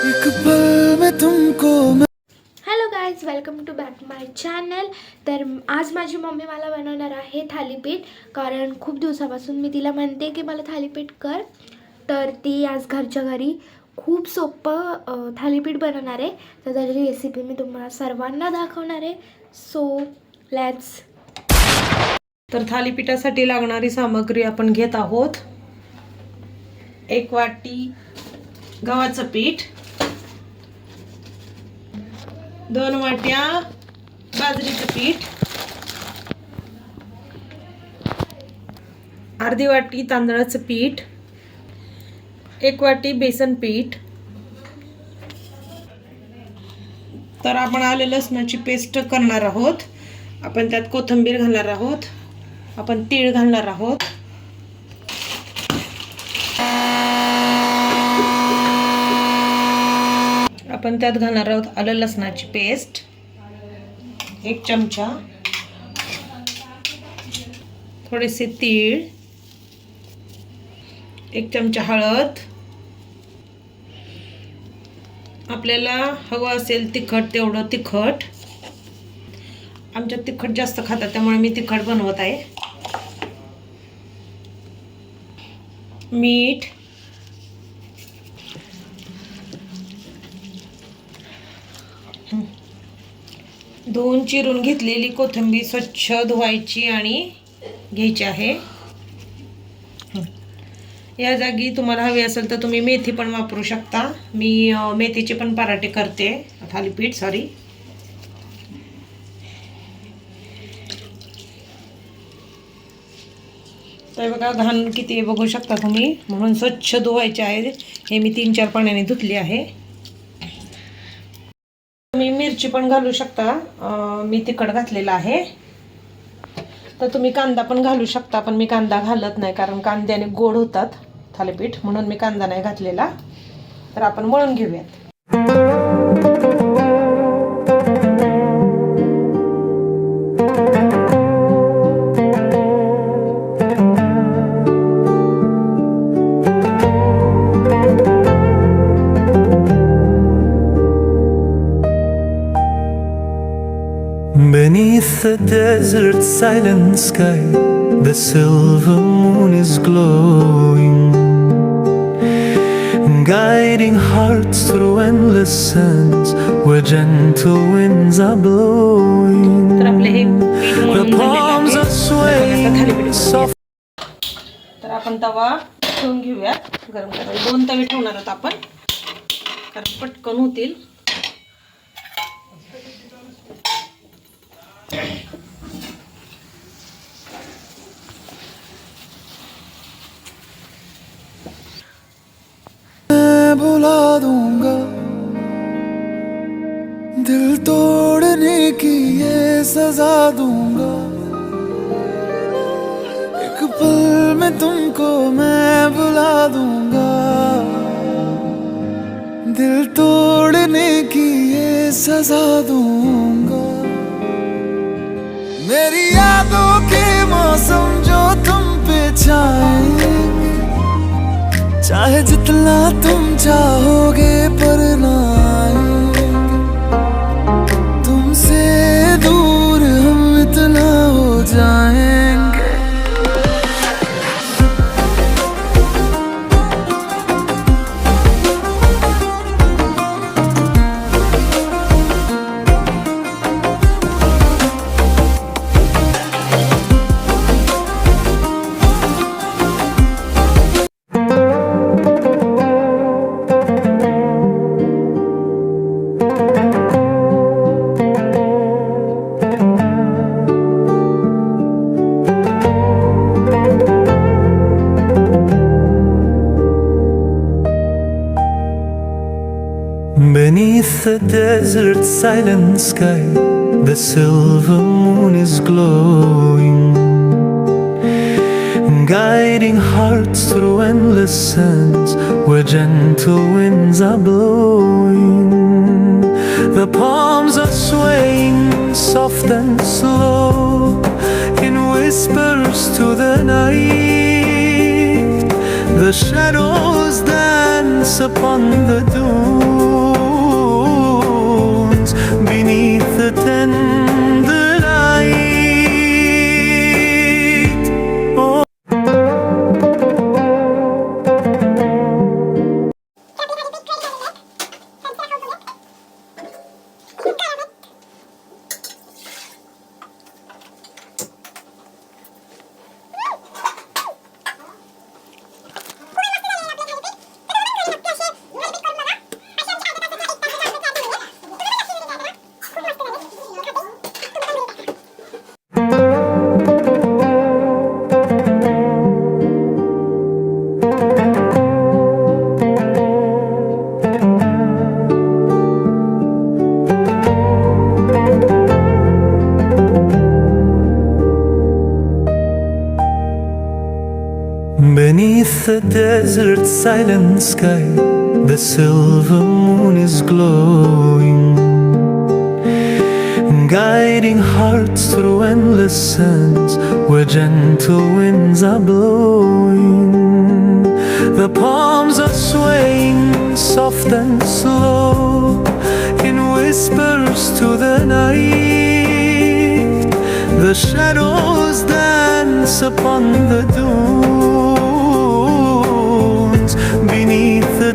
एक पल में तुमको hello guys, welcome to back my channel. तर आज माझी मम्मी मला बनवणार आहे थालीपीठ. कारण खूप दिवसापासून मी तिला म्हणते की मला थालीपीठ कर. तर ती आज घरच्या घरी खूप सोपं थालीपीठ बनवणार आहे. तर त्याची रेसिपी मी तुम्हाला सर्वांना दाखवणार आहे. So let's. तर थालीपीठासाठी लागणारी सामग्री आपण घेत आहोत. 1 वाटी गव्हाचं पीठ, 2 वाट्या बाजरीचं पीठ, अर्धी वाटी तांदळाचं पीठ, 1 वाटी बेसन पीठ. तर आपण आले लसणाची पेस्ट करणार आहोत. आपण त्यात कोथिंबीर घालणार आहोत. आपण तीळ घालणार आहोत. आपण त्यात घालणार आहोत आलं लसणाची पेस्ट 1 चमचा, थोडेसे तीळ, 1 चमचा हळद. आपल्याला हवं असेल तिखट तेवढं तिखट. आमच्यात तिखट जास्त खातात त्यामुळे मी तिखट बनवत आहे. मीठ, दोन चिरून घेतलेली कोथिंबीर स्वच्छ धुवायची आणि घ्यायची आहे. या जागी तुम्हाला हवी असेल तर तुम्ही मेथी पण वापरू शकता. मी मेथीचे पण पराठे करते, थालीपीठ सॉरी. तर बघा घाण किती बघू शकता तुम्ही, म्हणून स्वच्छ धुवायचे आहे. हे मी 3-4 पाण्याने धुतले आहे. तुम्ही मिरची पण घालू शकता. मी तिखट घातलेला आहे. तर तुम्ही कांदा पण घालू शकता, पण मी कांदा घालत नाही कारण कांद्याने गोड होतात थालीपीठ, म्हणून मी कांदा नाही घातलेला. तर आपण मळून घेऊयात. Beneath the desert silent sky, the silver moon is glowing, guiding hearts through endless sands where gentle winds are blowing. The palms are swaying soft. तर आपण तवा ठेवून घेऊयात गरम करायला. 2 तवे ठेवणार आहोत आपण कारण पटकन होतील. मैं भुला दूंगा दिल तोड़ने की ये सजा दूंगा. एक पल में तुमको मैं भुला दूंगा. दिल तोड़ने की ये सजा दूंगा. मेरी यादों के मौसम जो तुम पे छाएंगे, चाहे जितना तुम चाहोगे पर ना आएंगे. तुमसे दूर हम इतना हो जाएंगे. Beneath the desert silent sky, the silver moon is glowing, guiding hearts through endless sands where gentle winds are blowing. The palms are swaying soft and slow in whispers to the night. The shadows dance upon the dune. the desert silent sky, the silver moon is glowing, guiding hearts through endless sands where gentle winds are blowing. The palms are swaying soft and slow in whispers to the night. The shadows dance upon the dunes beneath the